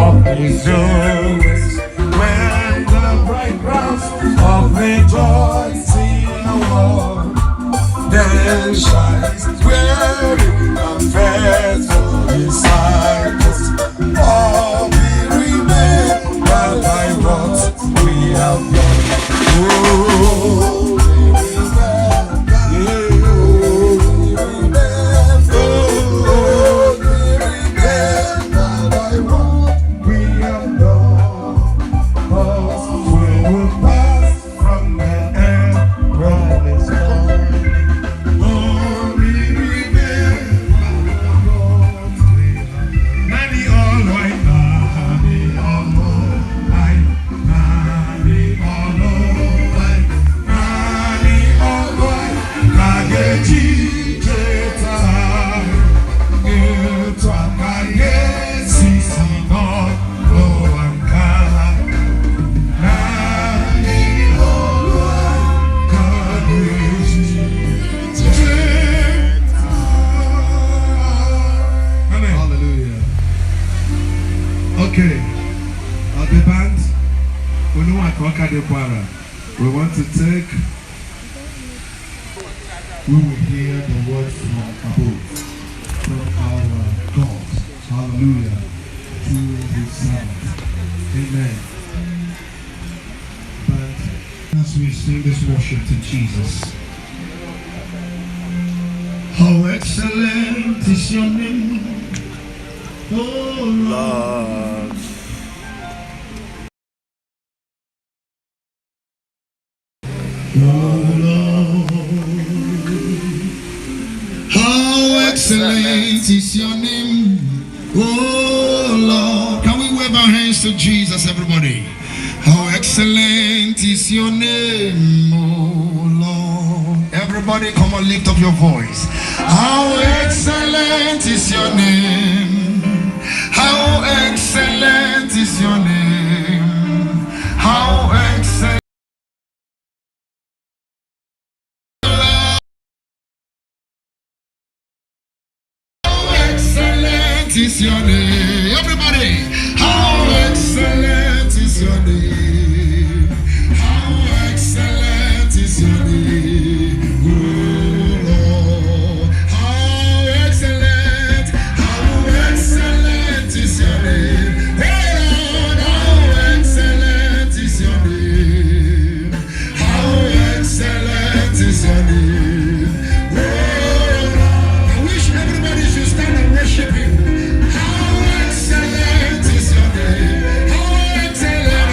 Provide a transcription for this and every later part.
of his doings, when the bright crowns of rejoicing award, then shines weary and faithful disciples. All we remember by what we have done. Oh, we want to take, we will hear the word from above, from our God, hallelujah, through his servant, amen. But as we sing this worship to Jesus, how excellent is your name, oh Lord. How excellent is your name, oh Lord. Can we wave our hands to Jesus, everybody? How excellent is your name, oh Lord. Everybody, come on, lift up your voice. How excellent is your name. How excellent is your name. How excellent. Is your name, everybody. How excellent is your name. How excellent is your name, oh Lord. How excellent is your name, oh Lord. How excellent is your name. How excellent is your name, oh Lord. I wish everybody should stand and worship him. How excellent is your name. How excellent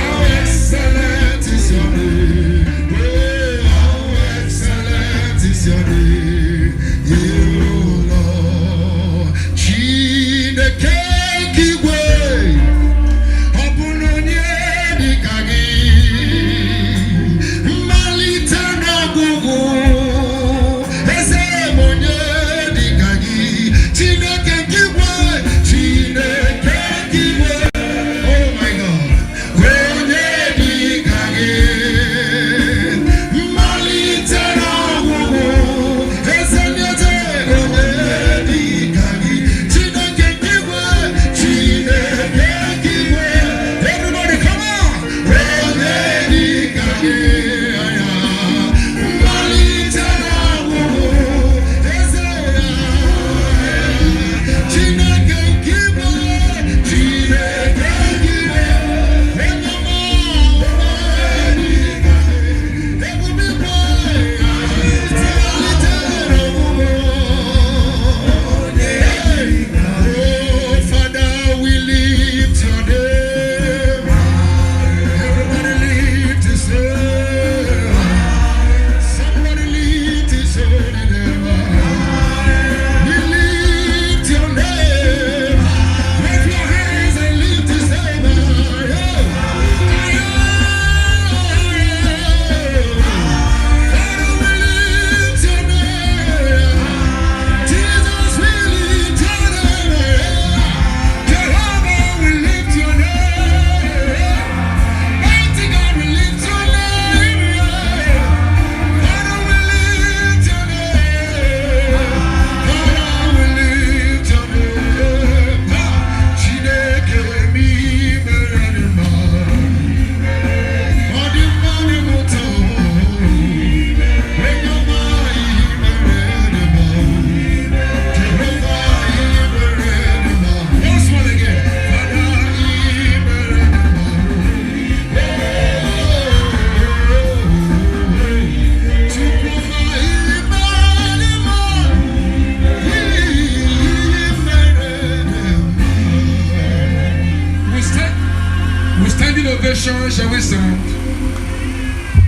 attention shall we stand?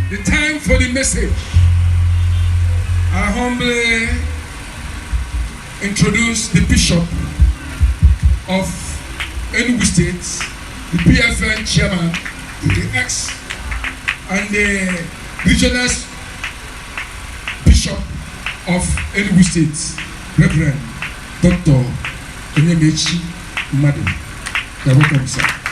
The time for the message. I humbly introduce the Bishop of Enugu State, the PFN Chairman, the ex, and the Regional Bishop of Enugu State, Reverend Dr. Umuaga. Madam, you're welcome, sir.